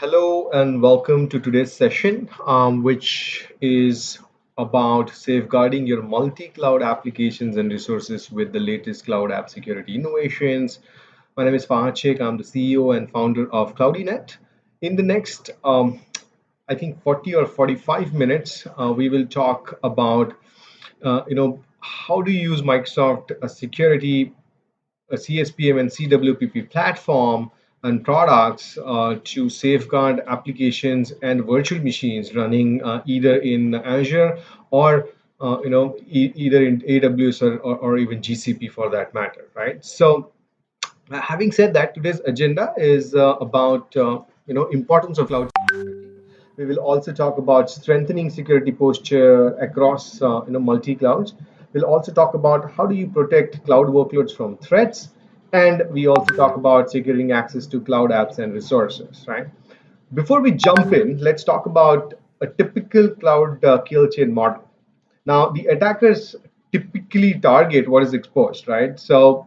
Hello and welcome to today's session, which is about safeguarding your multi-cloud applications and resources with the latest cloud app security innovations. My name is Fahad Sheikh. I'm the CEO and founder of CloudyNet. In the next, I think 40 or 45 minutes, we will talk about, how do you use Microsoft security a CSPM and CWPP platform and products to safeguard applications and virtual machines running either in Azure or either in AWS or even GCP for that matter, right? So having said that, today's agenda is about importance of cloud security. We will also talk about strengthening security posture across multi clouds. We'll also talk about how do you protect cloud workloads from threats, and we also talk about securing access to cloud apps and resources. Right. Before we jump in, let's talk about a typical cloud kill chain model. Now, the attackers typically target what is exposed, right? So,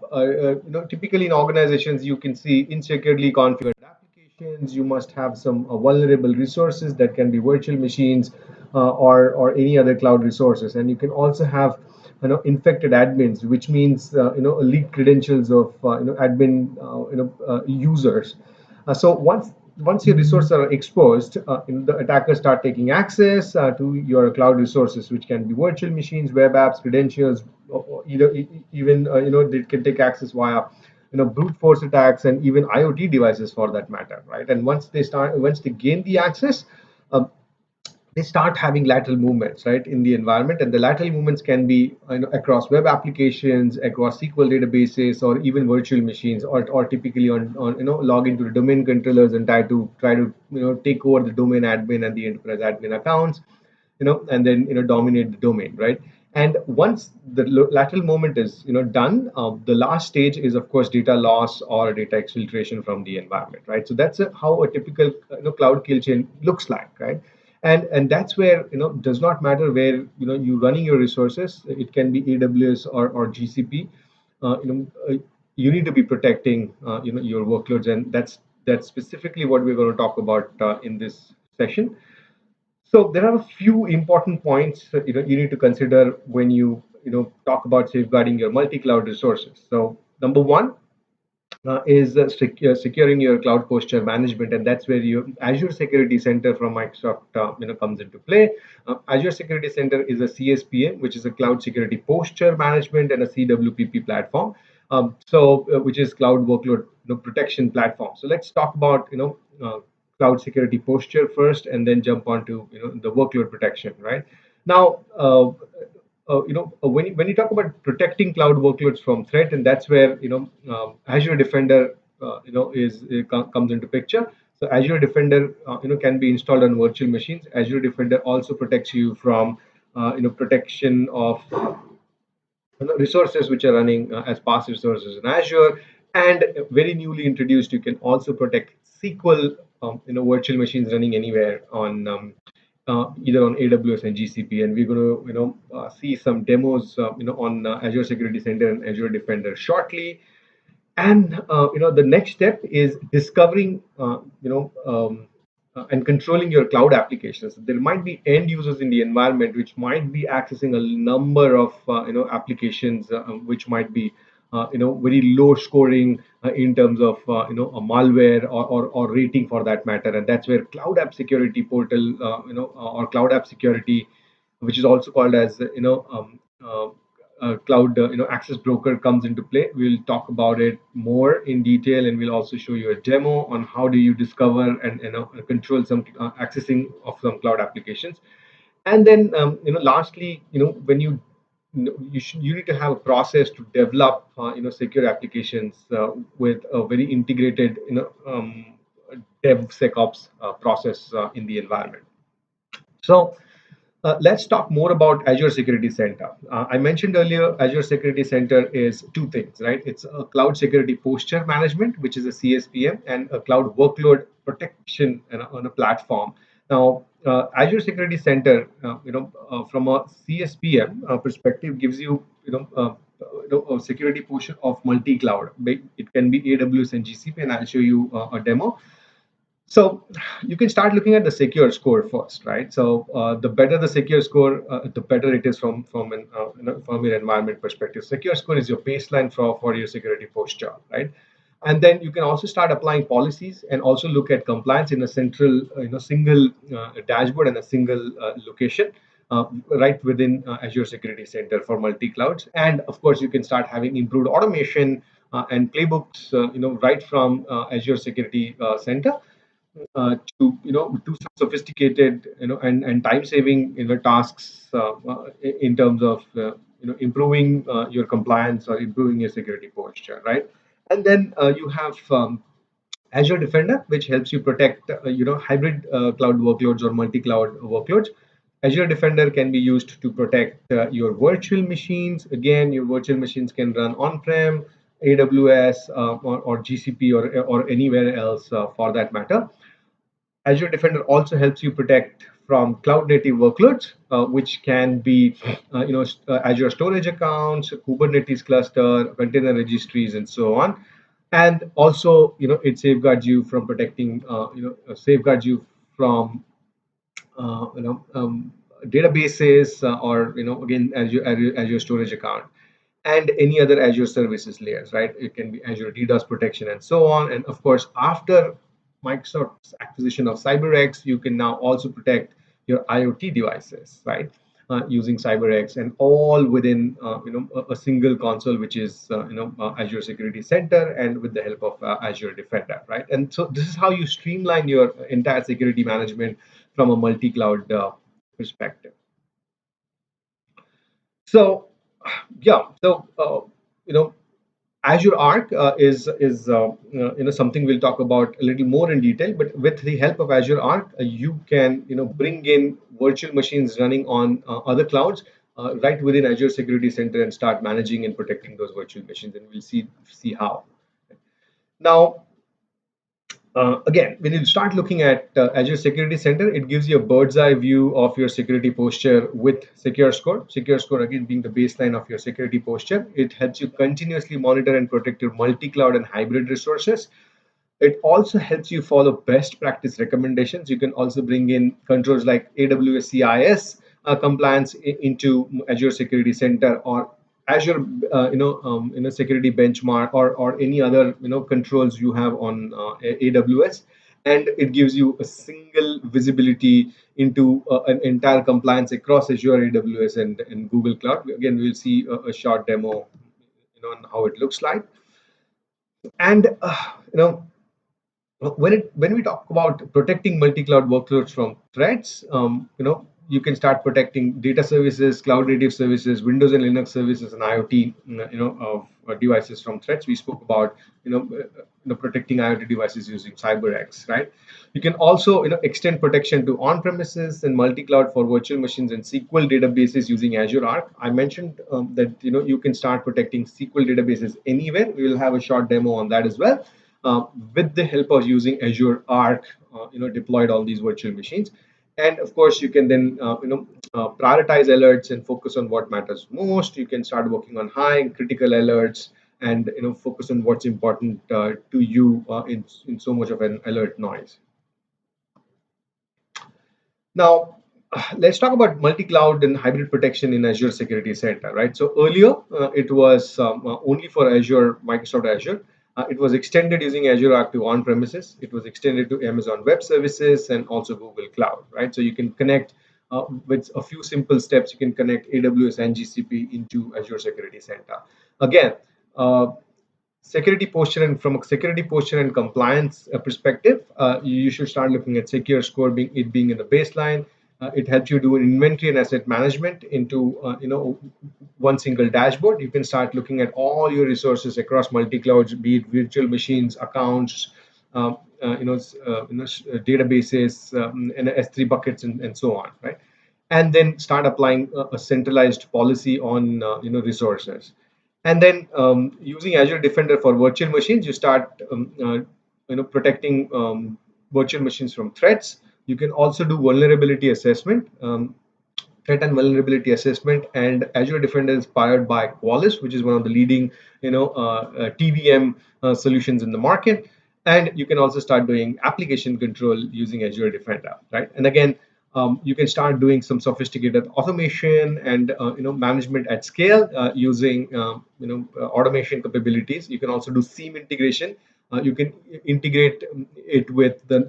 typically in organizations, you can see insecurely configured applications. You must have some vulnerable resources that can be virtual machines or any other cloud resources, and you can also have infected admins, which means leaked credentials of admin users. So once your resources are exposed, the attackers start taking access to your cloud resources, which can be virtual machines, web apps, credentials, or even they can take access via brute force attacks and even IoT devices for that matter, right? And once they gain the access, um, they start having lateral movements right in the environment, and the lateral movements can be across web applications, across SQL databases, or even virtual machines, or typically on log into the domain controllers and try to take over the domain admin and the enterprise admin accounts, and then dominate the domain, right? And once the lateral movement is done, the last stage is of course data loss or data exfiltration from the environment, right? So that's how a typical cloud kill chain looks like, right? And that's where does not matter where you running your resources. It can be AWS or GCP. uh, you know uh, you need to be protecting your workloads, and that's specifically what we're going to talk about in this session. So there are a few important points that you need to consider when you talk about safeguarding your multi-cloud resources. So number one is securing your cloud posture management, and that's where your Azure Security Center from Microsoft comes into play. Azure Security Center is a CSPM, which is a cloud security posture management, and a CWPP platform. Which is cloud workload protection platform. So let's talk about cloud security posture first, and then jump on to the workload protection. Right now, when you talk about protecting cloud workloads from threat, and that's where Azure Defender comes into picture. So Azure Defender can be installed on virtual machines. Azure Defender also protects you from protection of resources which are running as past resources in Azure. And very newly introduced, you can also protect SQL virtual machines running anywhere on either on AWS and GCP. And we're going to see some demos on Azure Security Center and Azure Defender shortly. And the next step is discovering and controlling your cloud applications. There might be end users in the environment which might be accessing a number of applications which might be very low scoring in terms of a malware or rating for that matter. And that's where cloud app security portal or cloud app security, which is also called as cloud access broker, comes into play. We'll talk about it more in detail, and we'll also show you a demo on how do you discover and control some accessing of some cloud applications. And then lastly, when you need to have a process to develop secure applications with a very integrated DevSecOps process in the environment. So let's talk more about Azure Security Center. I mentioned earlier, Azure Security Center is two things, right? It's a cloud security posture management, which is a CSPM, and a cloud workload protection on a platform. Now, Azure Security Center, from a CSPM perspective, gives you, a security posture of multi-cloud. It can be AWS and GCP, and I'll show you a demo. So you can start looking at the secure score first, right? So the better the secure score, the better it is from your environment perspective. Secure score is your baseline for your security posture, right? And then you can also start applying policies and also look at compliance in a central, single dashboard and a single location. Right within Azure Security Center for multi clouds, and of course you can start having improved automation and playbooks, right from Azure Security Center to do some sophisticated and time saving tasks in terms of improving your compliance or improving your security posture, right? And then you have Azure Defender, which helps you protect hybrid cloud workloads or multi-cloud workloads. Azure Defender can be used to protect your virtual machines. Again, your virtual machines can run on-prem, AWS, or GCP, or anywhere else for that matter. Azure Defender also helps you protect from cloud native workloads, which can be, Azure storage accounts, Kubernetes cluster, container registries, and so on. And also, it safeguards you from safeguards you from, uh, you know, um, databases, or again, Azure storage account and any other Azure services layers, right? It can be Azure DDoS protection and so on. And of course, after Microsoft's acquisition of CyberX, you can now also protect your IoT devices, right? Using CyberX, and all within a single console, which is Azure Security Center, and with the help of Azure Defender, right? And so this is how you streamline your entire security management from a multi-cloud perspective. So yeah, so Azure Arc is something we'll talk about a little more in detail. But with the help of Azure Arc, you can bring in virtual machines running on other clouds right within Azure Security Center and start managing and protecting those virtual machines. And we'll see how. Now, again, when you start looking at Azure Security Center, it gives you a bird's eye view of your security posture with Secure Score. Secure Score, again, being the baseline of your security posture. It helps you continuously monitor and protect your multi-cloud and hybrid resources. It also helps you follow best practice recommendations. You can also bring in controls like AWS CIS compliance into Azure Security Center, or Azure, security benchmark, or any other controls you have on AWS, and it gives you a single visibility into an entire compliance across Azure, AWS, and Google Cloud. Again, we'll see a short demo, on how it looks like, and when we talk about protecting multi-cloud workloads from threats, you can start protecting data services, cloud native services, Windows and Linux services, and IoT, of devices from threats. We spoke about protecting IoT devices using CyberX, right? You can also extend protection to on-premises and multi-cloud for virtual machines and SQL databases using Azure Arc. I mentioned that you can start protecting SQL databases anywhere. We will have a short demo on that as well, with the help of using Azure Arc, deployed on these virtual machines. And of course, you can then prioritize alerts and focus on what matters most. You can start working on high and critical alerts, and focus on what's important to you in so much of an alert noise. Now, let's talk about multi-cloud and hybrid protection in Azure Security Center, right? So earlier, it was only for Azure, Microsoft Azure. It was extended using Azure Arc to on-premises. It was extended to Amazon Web Services and also Google Cloud, right? So you can connect with a few simple steps. You can connect AWS and GCP into Azure Security Center. Again, security posture, and from a security posture and compliance perspective, you should start looking at secure score being in the baseline. It helps you do inventory and asset management into one single dashboard. You can start looking at all your resources across multi clouds, be it virtual machines, accounts, databases, and S3 buckets, and so on, right? And then start applying a centralized policy on resources. And then using Azure Defender for virtual machines, you start protecting virtual machines from threats. You can also do vulnerability assessment, threat and vulnerability assessment, and Azure Defender is powered by Qualys, which is one of the leading TVM solutions in the market. And you can also start doing application control using Azure Defender, right? And again, you can start doing some sophisticated automation and management at scale using automation capabilities. You can also do seam integration. You can integrate it with the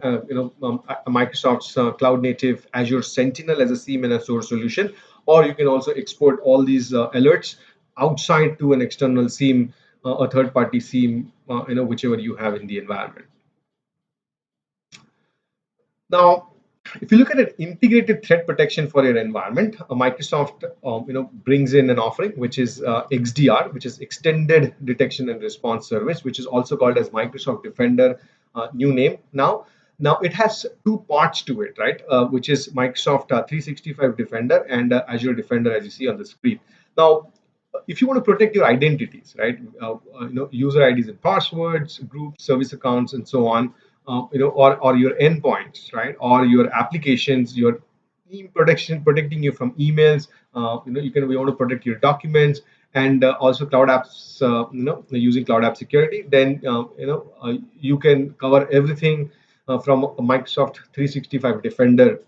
Microsoft's cloud native Azure Sentinel as a seam and a source solution, or you can also export all these alerts outside to an external seam, a third party seam, whichever you have in the environment. Now, if you look at an integrated threat protection for your environment, Microsoft brings in an offering which is XDR, which is Extended Detection and Response Service, which is also called as Microsoft Defender, new name now. Now it has two parts to it, right? Which is Microsoft 365 Defender and Azure Defender, as you see on the screen. Now, if you want to protect your identities, right? User IDs and passwords, groups, service accounts, and so on, or your endpoints, right? Or your applications, your protection, protecting you from emails. We want to protect your documents and also cloud apps. Using cloud app security, then you can cover everything from Microsoft 365 Defender.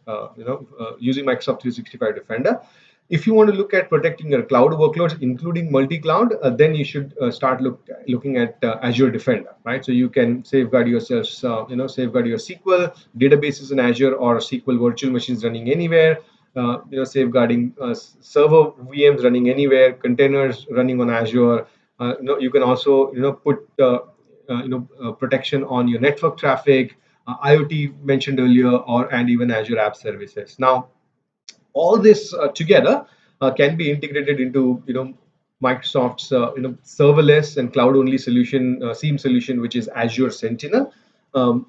Using Microsoft 365 Defender. If you want to look at protecting your cloud workloads, including multi-cloud, then you should start looking at Azure Defender, right? So you can safeguard yourselves, safeguard your SQL databases in Azure or SQL virtual machines running anywhere. Safeguarding server VMs running anywhere, containers running on Azure. You can also put protection on your network traffic, IoT mentioned earlier, or and even Azure App Services. Now, all this together can be integrated into Microsoft's serverless and cloud only solution, SIEM solution, which is Azure Sentinel. um,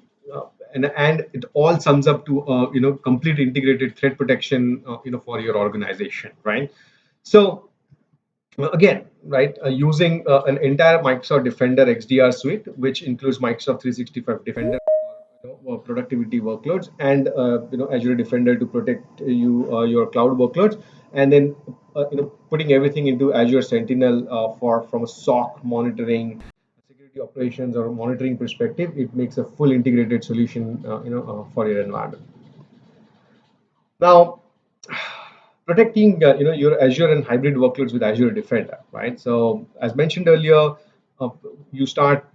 and it all sums up to complete integrated threat protection for your organization, right? So again, right, using an entire Microsoft Defender XDR suite, which includes Microsoft 365 Defender productivity workloads, and Azure Defender to protect your cloud workloads, and then putting everything into Azure Sentinel for from a SOC monitoring, security operations or monitoring perspective. It makes a full integrated solution for your environment. Now, protecting your Azure and hybrid workloads with Azure Defender, right? So as mentioned earlier, you start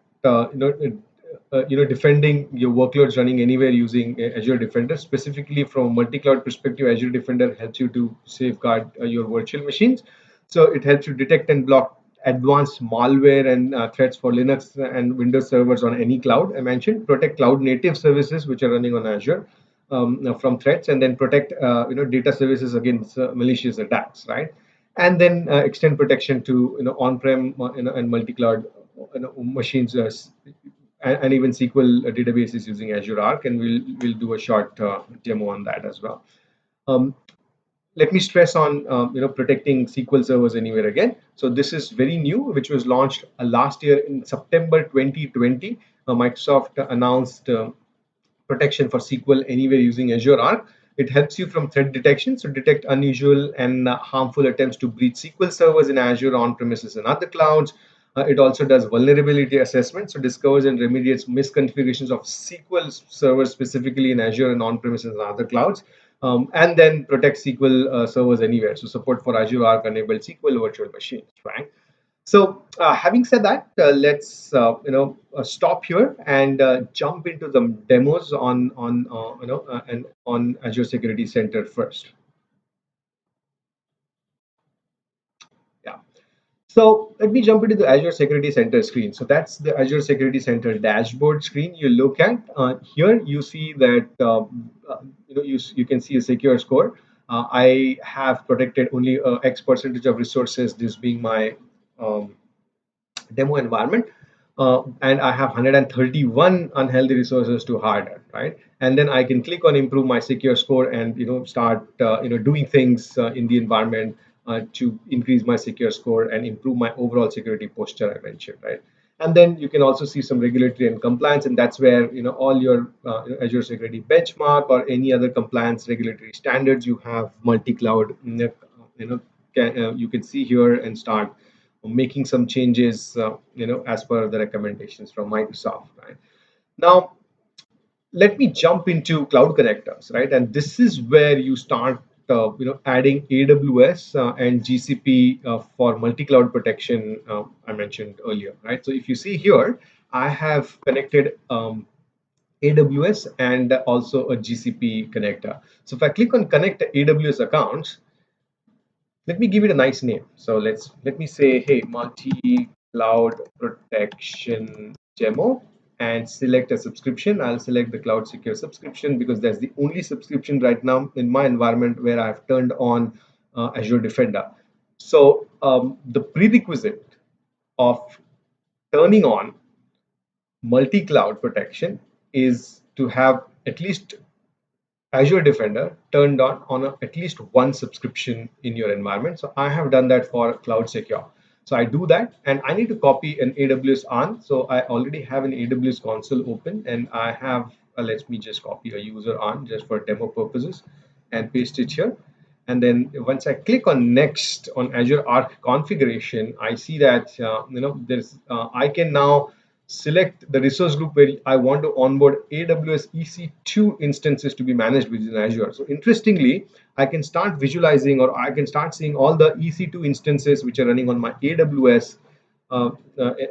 defending your workloads running anywhere using Azure Defender. Specifically from a multi-cloud perspective, Azure Defender helps you to safeguard your virtual machines. So it helps you detect and block advanced malware and threats for Linux and Windows servers on any cloud. I mentioned protect cloud native services which are running on Azure from threats, and then protect data services against malicious attacks, right? And then extend protection to on-prem and multi-cloud machines, and even SQL databases using Azure Arc, and we'll do a short demo on that as well. Um, Let me stress on protecting SQL servers anywhere again. So this is very new, which was launched last year in September 2020. Microsoft announced protection for SQL Anywhere using Azure Arc. It helps you from threat detection, so detect unusual and harmful attempts to breach SQL servers in Azure, on premises, and other clouds. It also does vulnerability assessment, so discovers and remediates misconfigurations of SQL servers specifically in Azure and on premises and other clouds. And then protect SQL servers anywhere, so support for Azure Arc enabled SQL virtual machines, right? So, having said that, let's stop here and jump into the demos on and on Azure Security Center first. Yeah. So let me jump into the Azure Security Center screen. So that's the Azure Security Center dashboard screen you look at. Here you see that you can see a secure score. I have protected only X percentage of resources, this being my um, demo environment, and I have 131 unhealthy resources to harden, right? And then I can click on improve my secure score and start doing things in the environment to increase my secure score and improve my overall security posture I mentioned, right? And then you can also see some regulatory and compliance, and that's where all your Azure Security benchmark or any other compliance regulatory standards you have multi-cloud. You can see here and start making some changes, as per the recommendations from Microsoft, right? Now, let me jump into cloud connectors, right? And this is where you start, adding AWS and GCP for multi-cloud protection. I mentioned earlier, right? So if you see here, I have connected AWS and also a GCP connector. So if I click on connect AWS accounts, let me give it a nice name. So let me say, hey, multi-cloud protection demo, and select a subscription. I'll select the cloud secure subscription because that's the only subscription right now in my environment where I've turned on Azure Defender. So the prerequisite of turning on multi-cloud protection is to have at least Azure Defender turned on at least one subscription in your environment. So I have done that for Cloud Secure. So I do that, and I need to copy an AWS on. So I already have an AWS console open, and I have, let me just copy a user on just for demo purposes and paste it here. And then once I click on next on Azure Arc configuration, I see that there's I can now select the resource group where I want to onboard AWS EC2 instances to be managed within Azure. So interestingly, I can start visualizing, or I can start seeing all the EC2 instances which are running on my AWS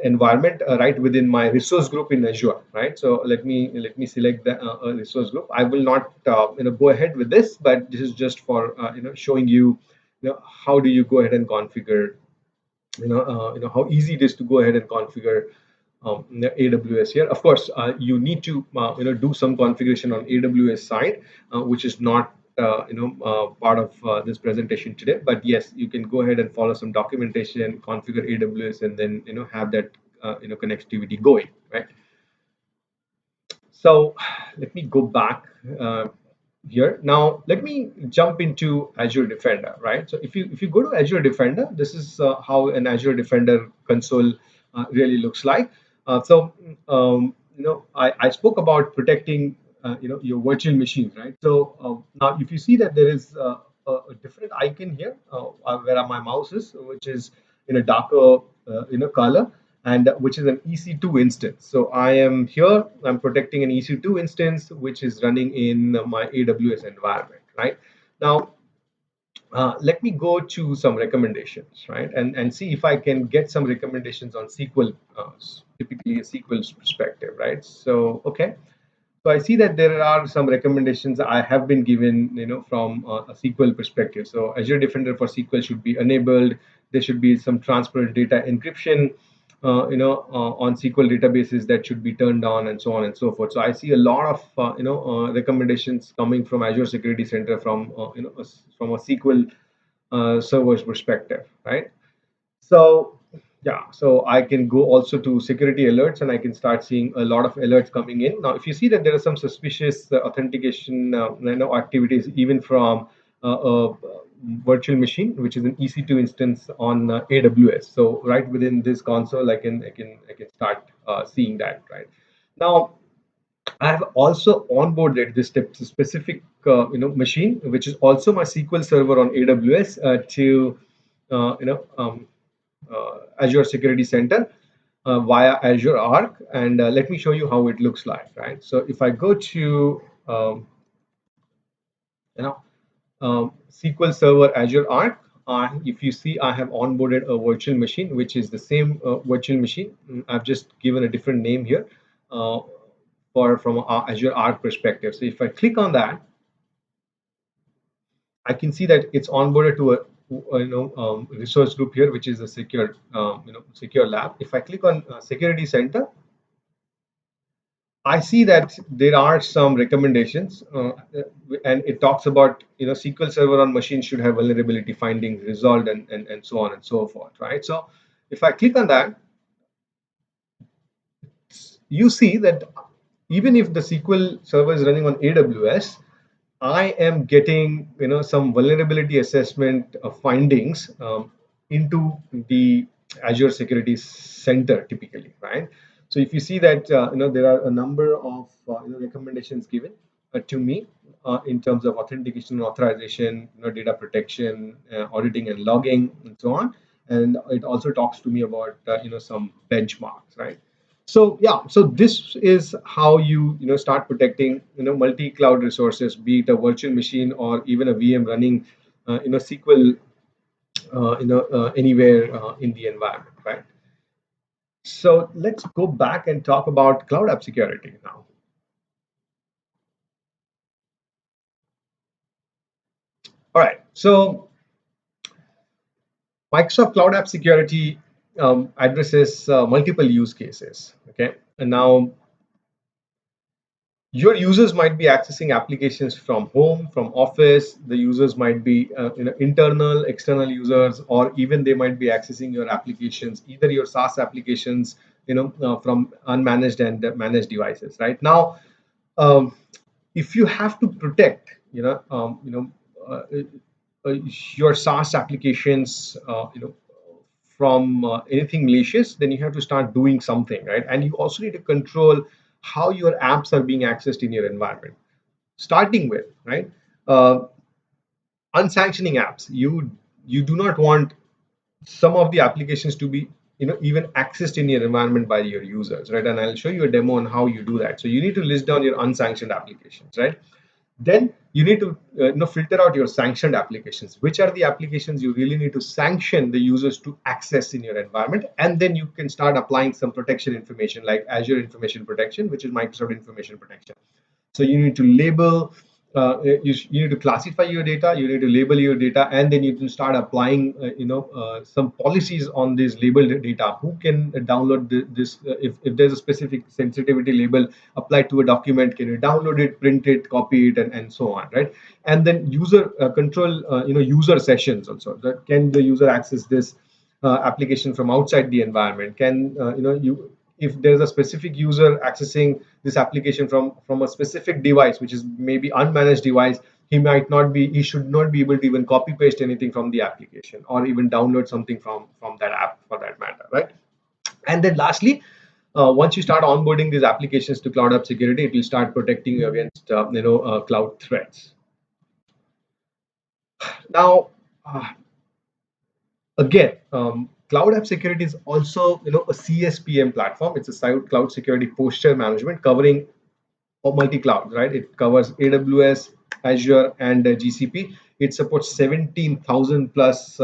environment right within my resource group in Azure, right? So let me select the resource group. I will not go ahead with this, but this is just for showing you, how do you go ahead and configure, how easy it is to go ahead and configure the AWS here. Of course, you need to do some configuration on AWS side, which is not part of this presentation today. But yes, you can go ahead and follow some documentation, configure AWS, and then have that connectivity going, right? So let me go back here. Now let me jump into Azure Defender, right? So if you go to Azure Defender, this is how an Azure Defender console really looks like. I spoke about protecting your virtual machines, right? So now if you see that there is a different icon here where my mouse is, which is in a darker color, and which is an EC2 instance. So I am here, I'm protecting an EC2 instance, which is running in my AWS environment, right? Now, let me go to some recommendations, right? And see if I can get some recommendations on SQL, typically a SQL perspective, right? So, okay. So I see that there are some recommendations I have been given, from a SQL perspective. So Azure Defender for SQL should be enabled. There should be some transparent data encryption, on SQL databases that should be turned on, and so on and so forth. So I see a lot of, recommendations coming from Azure Security Center from, from a SQL server's perspective, right? So yeah, so I can go also to security alerts, and I can start seeing a lot of alerts coming in. Now, if you see that there are some suspicious authentication activities, even from a virtual machine, which is an EC2 instance on AWS. So right within this console, I can start seeing that, right? Now, I have also onboarded this specific machine, which is also my SQL server on AWS, to Azure Security Center via Azure Arc, and let me show you how it looks like, right? So if I go to you know SQL Server Azure Arc, if you see, I have onboarded a virtual machine, which is the same virtual machine. I've just given a different name here uh, for from Azure Arc perspective. So if I click on that, I can see that it's onboarded to a resource group here, which is a secure secure lab. If I click on Security Center, I see that there are some recommendations, and it talks about SQL Server on machine should have vulnerability findings resolved, and so on and so forth, right? So if I click on that, you see that even if the SQL Server is running on AWS, I am getting some vulnerability assessment findings into the Azure Security Center typically, right? So if you see that there are a number of recommendations given to me in terms of authentication and authorization, data protection, auditing and logging, and so on. And it also talks to me about some benchmarks, right? So yeah, so this is how you start protecting multi-cloud resources, be it a virtual machine or even a VM running SQL anywhere in the environment, right? So let's go back and talk about cloud app security now. All right, so Microsoft Cloud App Security addresses multiple use cases. Okay, and now your users might be accessing applications from home, from office. The users might be internal, external users, or even they might be accessing your applications, either your SaaS applications, from unmanaged and managed devices. Right now, um, if you have to protect, uh, uh, your SaaS applications, from anything malicious, then you have to start doing something, right? And you also need to control how your apps are being accessed in your environment. Starting with, right, uh, unsanctioning apps. You do not want some of the applications to be even accessed in your environment by your users, right? And I'll show you a demo on how you do that. So you need to list down your unsanctioned applications, right? Then you need to filter out your sanctioned applications. Which are the applications you really need to sanction the users to access in your environment? And then you can start applying some protection information like Azure Information Protection, which is Microsoft Information Protection. So you need to label, you need to classify your data, you need to label your data, and then you can start applying, some policies on this labeled data. Who can download this? If there's a specific sensitivity label applied to a document, can you download it, print it, copy it, and so on, right? And then user control, user sessions also. That can the user access this application from outside the environment? Can you if there's a specific user accessing this application from a specific device, which is maybe unmanaged device, he should not be able to even copy paste anything from the application or even download something from that app for that matter, right? And then lastly, once you start onboarding these applications to cloud app security, it will start protecting you against cloud threats. Now, uh, again, cloud app security is also a CSPM platform. It's a cloud security posture management covering multi-cloud, right? It covers AWS, Azure, and GCP. It supports 17,000 plus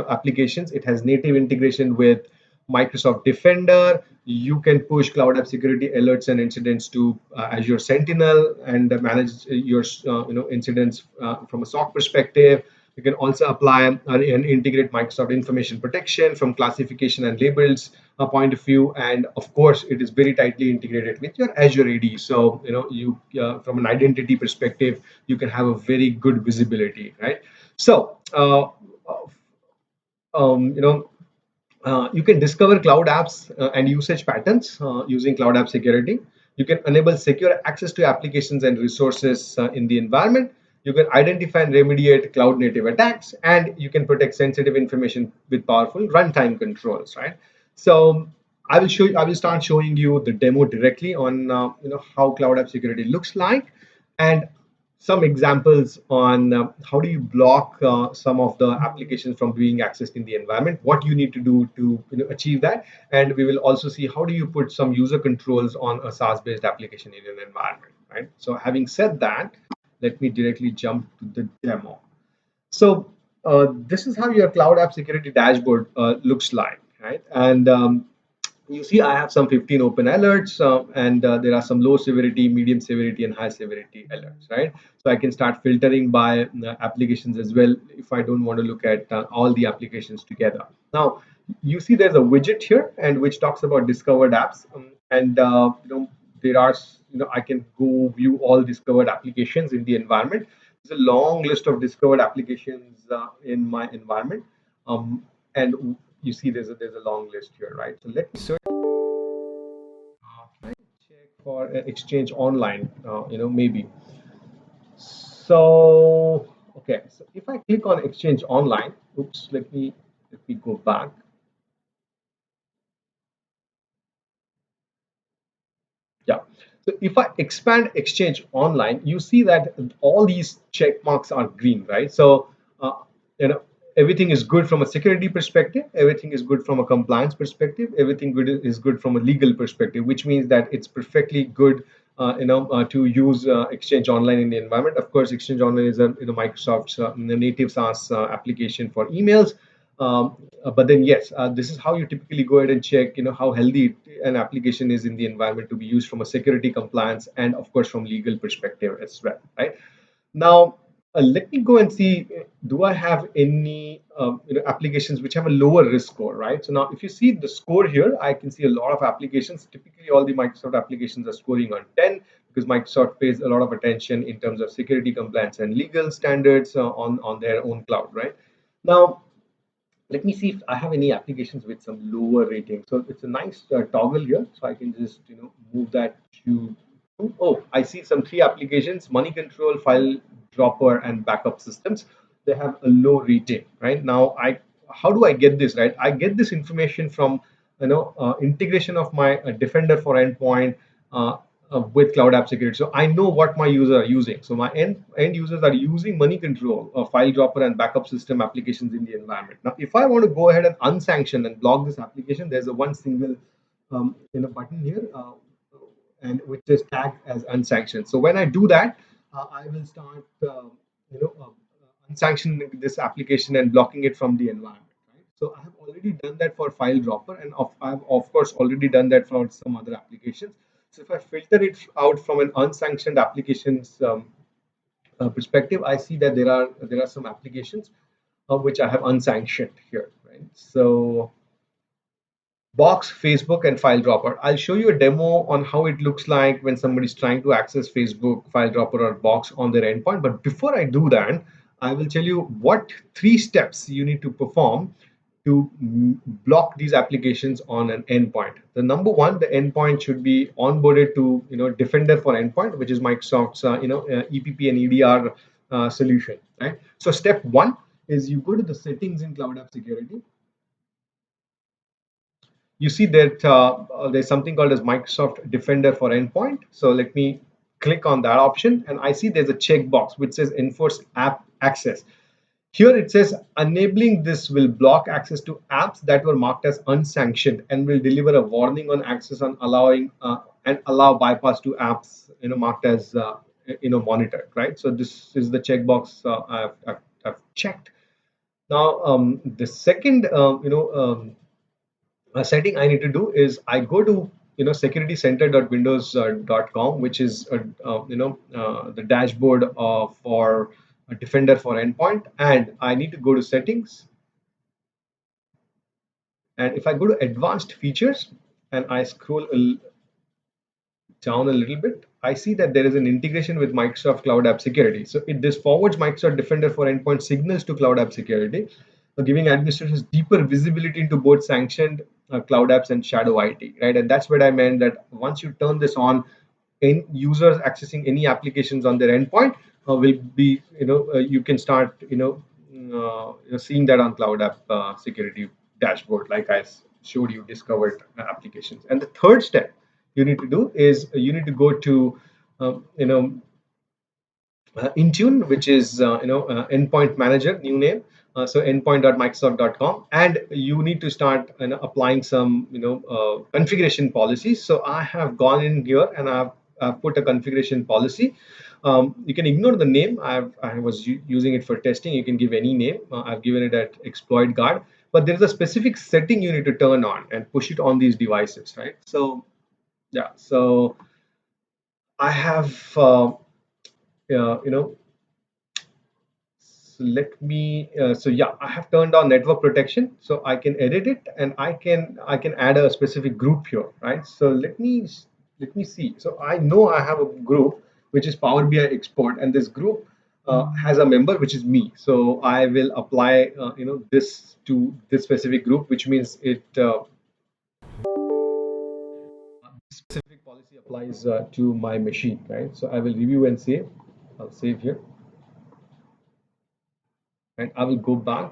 applications. It has native integration with Microsoft Defender. You can push cloud app security alerts and incidents to Azure Sentinel and manage your incidents from a SOC perspective. You can also apply and integrate Microsoft Information Protection from classification and labels point of view, and of course, it is very tightly integrated with your Azure AD. So you from an identity perspective, you can have a very good visibility, right? So you know you can discover cloud apps and usage patterns using cloud app security. You can enable secure access to applications and resources in the environment. You can identify and remediate cloud native attacks, and you can protect sensitive information with powerful runtime controls, right? So I will start showing you the demo directly on how cloud app security looks like, and some examples on how do you block some of the applications from being accessed in the environment, what you need to do to achieve that, and we will also see how do you put some user controls on a SaaS based application in an environment, right? So having said that, let me directly jump to the demo. So this is how your cloud app security dashboard looks like, right? And you see I have some 15 open alerts, and there are some low severity, medium severity, and high severity alerts, right? So I can start filtering by applications as well if I don't want to look at all the applications together. Now, you see there's a widget here and which talks about discovered apps, and there are I can go view all discovered applications in the environment. There's a long list of discovered applications in my environment, and you see there's a long list here, right? So let me search, check for exchange online, maybe. So okay, so if I click on exchange online, oops, let me go back. Yeah. So if I expand exchange online, you see that all these check marks are green, right? So uh, you know everything is good from a security perspective, everything is good from a compliance perspective, everything good is good from a legal perspective, which means that it's perfectly good to use Exchange Online in the environment. Of course, Exchange Online is a Microsoft's native SaaS application for emails. But then yes, this is how you typically go ahead and check how healthy an application is in the environment to be used from a security, compliance, and of course from legal perspective as well, right? Now, let me go and see, do I have any applications which have a lower risk score, right? So now if you see the score here, I can see a lot of applications. Typically, all the Microsoft applications are scoring on 10 because Microsoft pays a lot of attention in terms of security, compliance, and legal standards on their own cloud, right? Now, let me see if I have any applications with some lower rating. So it's a nice toggle here. So I can just move that to, oh, I see some three applications: money control, file dropper, and backup systems. They have a low rating, right? Now how do I get this, right? I get this information from integration of my Defender for endpoint with Cloud App Security. So I know what my users are using. So my end users are using money control, file dropper, and backup system applications in the environment. Now, if I want to go ahead and unsanction and block this application, there's a one single button here, and which is tagged as unsanctioned. So when I do that, I will start unsanctioning this application and blocking it from the environment. Right? So I have already done that for file dropper, and I've of course already done that for some other applications. So if I filter it out from an unsanctioned applications perspective, I see that there are some applications which I have unsanctioned here. Right? So Box, Facebook, and File Dropper. I'll show you a demo on how it looks like when somebody's trying to access Facebook, File Dropper, or Box on their endpoint. But before I do that, I will tell you what three steps you need to perform to block these applications on an endpoint. The number one, the endpoint should be onboarded to Defender for endpoint, which is Microsoft's EPP and EDR solution. Right. So step one is you go to the settings in Cloud App Security. You see that there's something called as Microsoft Defender for endpoint. So let me click on that option, and I see there's a checkbox which says enforce app access. Here it says enabling this will block access to apps that were marked as unsanctioned and will deliver a warning on access on allowing and allow bypass to apps marked as monitored, right? So this is the checkbox I've checked. Now the second setting I need to do is I go to securitycenter.windows.com, which is the dashboard for a Defender for endpoint, and I need to go to settings. And if I go to advanced features and I scroll down a little bit, I see that there is an integration with Microsoft Cloud App Security. So this forwards Microsoft Defender for endpoint signals to Cloud App Security, giving administrators deeper visibility into both sanctioned cloud apps and shadow IT, right? And that's what I meant, that once you turn this on, in users accessing any applications on their endpoint will be, you can start, seeing that on Cloud App Security dashboard, like I showed you, discovered applications. And the third step you need to do is you need to go to Intune, which is endpoint manager, new name. So endpoint.microsoft.com, and you need to start applying some configuration policies. So I have gone in here and I've put a configuration policy. You can ignore the name. I was using it for testing. You can give any name. I've given it at exploit guard, but there is a specific setting you need to turn on and push it on these devices, right? So yeah, so I have you know so let me so yeah, I have turned on network protection, so I can edit it, and I can add a specific group here, right? So let me see. So I know I have a group which is Power BI export, and this group has a member which is me. So I will apply this to this specific group, which means it specific policy applies to my machine, right? So I will review and save. I'll save here, and I will go back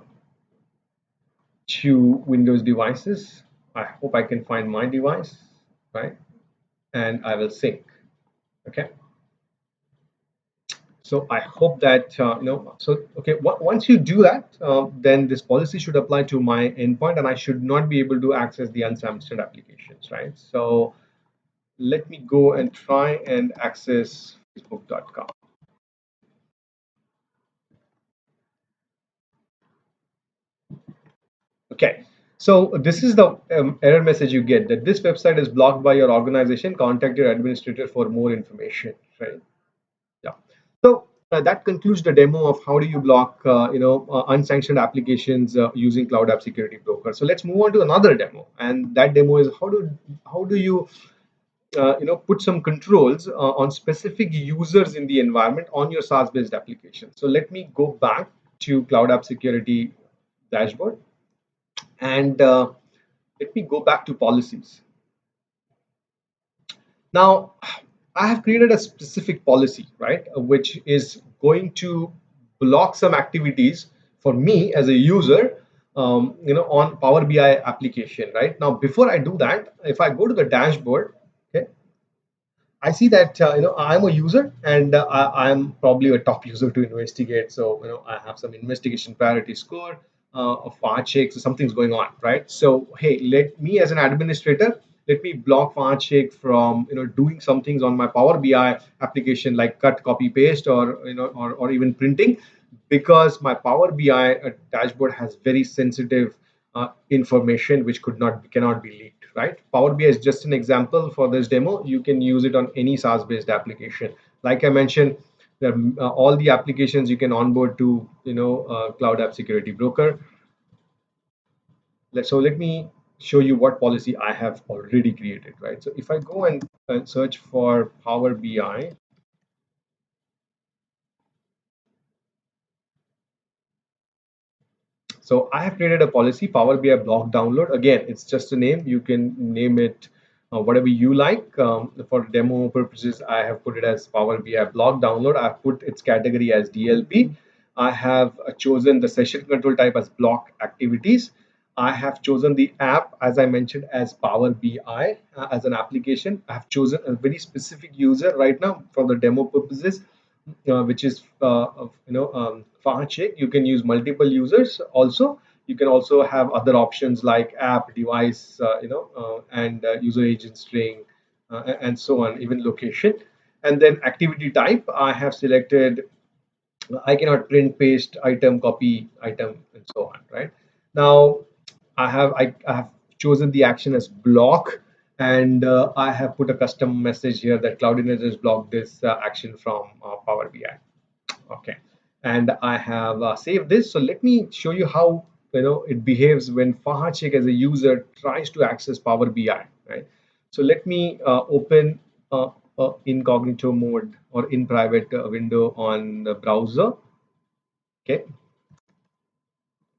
to Windows devices. I hope I can find my device, right? And I will sync. Okay. So I hope that So okay, once you do that, then this policy should apply to my endpoint, and I should not be able to access the unsanctioned applications, right? So let me go and try and access facebook.com. Okay, so this is the error message you get, that this website is blocked by your organization. Contact your administrator for more information, right? Yeah. So that concludes the demo of how do you block, unsanctioned applications using Cloud App Security Broker. So let's move on to another demo, and that demo is how do you put some controls on specific users in the environment on your SaaS-based application. So let me go back to Cloud App Security dashboard, and let me go back to policies. Now, I have created a specific policy, right, which is going to block some activities for me as a user, on Power BI application, right? Now, before I do that, if I go to the dashboard, okay, I see that I'm a user, and I'm probably a top user to investigate. So I have some investigation priority score, a file check, so something's going on, right? So hey, let me as an administrator, let me block file check from doing some things on my Power BI application, like cut, copy, paste, or or even printing, because my Power BI dashboard has very sensitive information which cannot be leaked, right? Power BI is just an example for this demo. You can use it on any SaaS based application. Like I mentioned, all the applications you can onboard to Cloud App Security Broker. So let me show you what policy I have already created, right? So if I go and search for Power BI, so I have created a policy, Power BI block download. Again, it's just a name. You can name it whatever you like. For demo purposes, I have put it as Power BI block download. I have put its category as DLP. I have chosen the session control type as block activities. I have chosen the app, as I mentioned, as Power BI as an application. I have chosen a very specific user right now for the demo purposes, which is file check. You can use multiple users also. You can also have other options like app, device, and user agent string, and so on, even location. And then activity type, I have selected I cannot print, paste, item, copy, item, and so on. Right now, I have chosen the action as block, and I have put a custom message here that Cloudiness has blocked this action from Power BI. Okay, and I have saved this. So let me show you how it behaves when Fahachek as a user tries to access Power BI. Right. So let me open incognito mode or in private window on the browser. Okay,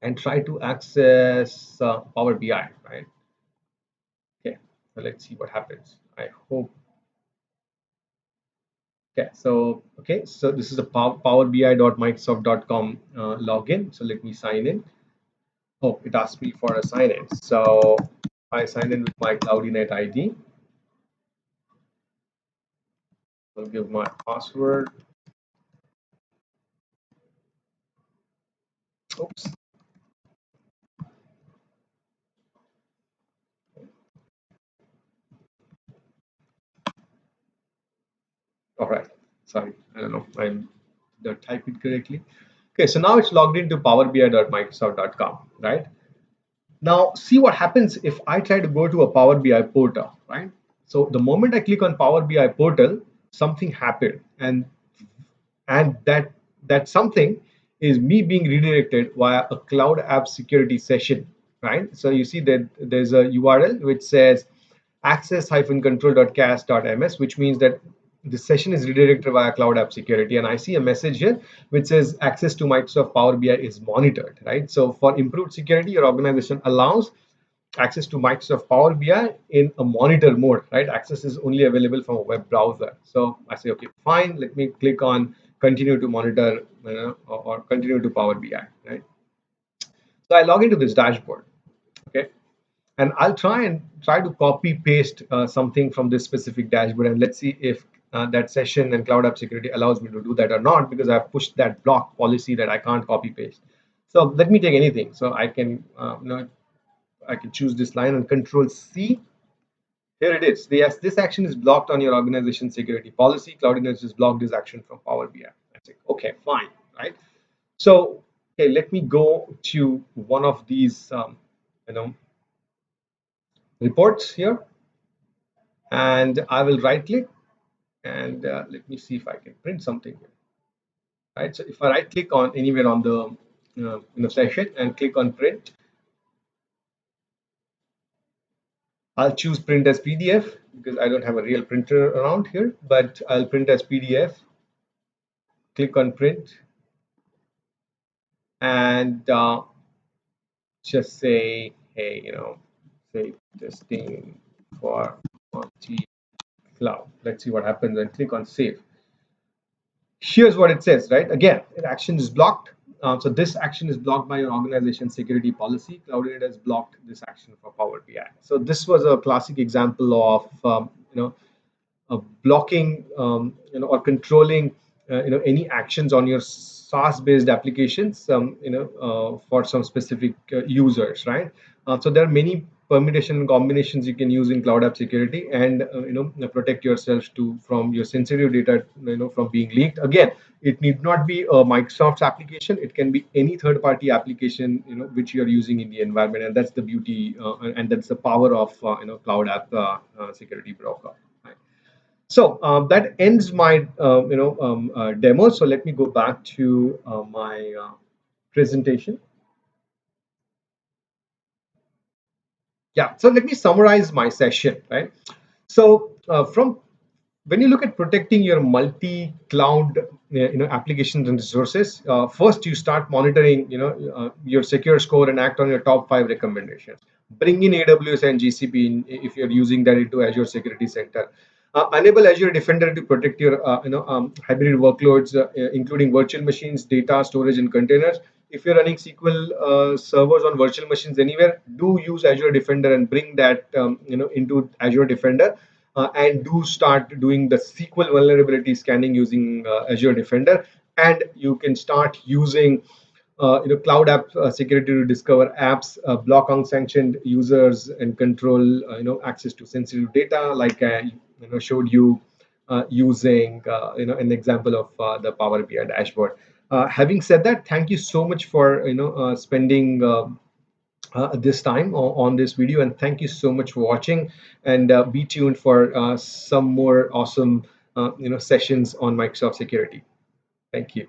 and try to access Power BI. Right. Okay. So let's see what happens. I hope. Okay, so this is a powerbi.microsoft.com login. So let me sign in. Oh, it asked me for a sign in. So I sign in with my Cloudinet ID. I'll give my password. Oops. All right. Sorry. I don't know. I did type it correctly. Okay. So now it's logged into powerbi.microsoft.com, right? Now see what happens if I try to go to a Power BI portal, right? So the moment I click on Power BI portal, something happened, and that something is me being redirected via a Cloud App Security session, right? So you see that there's a URL which says access-control.cas.ms, which means that the session is redirected via Cloud App Security, and I see a message here which says access to Microsoft Power BI is monitored, right? So for improved security, your organization allows access to Microsoft Power BI in a monitor mode, right? Access is only available from a web browser. So I say, okay, fine. Let me click on continue to monitor, or continue to Power BI, right? So I log into this dashboard, okay, and I'll try to copy paste something from this specific dashboard, and let's see if that session and cloud app security allows me to do that or not, because I've pushed that block policy that I can't copy paste. So let me take anything. So I can, I can choose this line and control C. Here it is. Yes, this action is blocked on your organization security policy. Cloudiness has blocked this action from Power BI. I say, okay, fine, right? So, okay, let me go to one of these, you know, reports here, and I will right click and let me see if I can print something here. Right. So if I right click on anywhere on the session and click on print, I'll choose print as PDF because I don't have a real printer around here, but I'll print as PDF. Click on print and just say, hey, say testing for multi-cloud. Let's see what happens and click on save. Here's what it says, right? Again, an action is blocked. So this action is blocked by your organization security policy. Cloudinit has blocked this action for Power BI. So this was a classic example of blocking or controlling any actions on your SaaS-based applications for some specific users, right? So there are many permutation and combinations you can use in cloud app security and protect yourself from your sensitive data from being leaked. Again, it need not be a Microsoft's application. It can be any third-party application which you're using in the environment, and that's the beauty and that's the power of cloud app security broker. Right? So that ends my demo. So let me go back to my presentation. Yeah. So let me summarize my session. Right. So from when you look at protecting your multi-cloud applications and resources, first you start monitoring your secure score and act on your top 5 recommendations. Bring in AWS and GCP if you're using that into Azure Security Center. Enable Azure Defender to protect your hybrid workloads, including virtual machines, data storage, and containers. If you're running SQL servers on virtual machines anywhere, do use Azure Defender and bring that into Azure Defender. And do start doing the SQL vulnerability scanning using Azure Defender, and you can start using cloud app security to discover apps, block unsanctioned users, and control access to sensitive data, like I showed you using an example of the Power BI dashboard. Having said that, thank you so much for spending this time on this video, and thank you so much for watching, and be tuned for some more awesome sessions on Microsoft security. Thank you.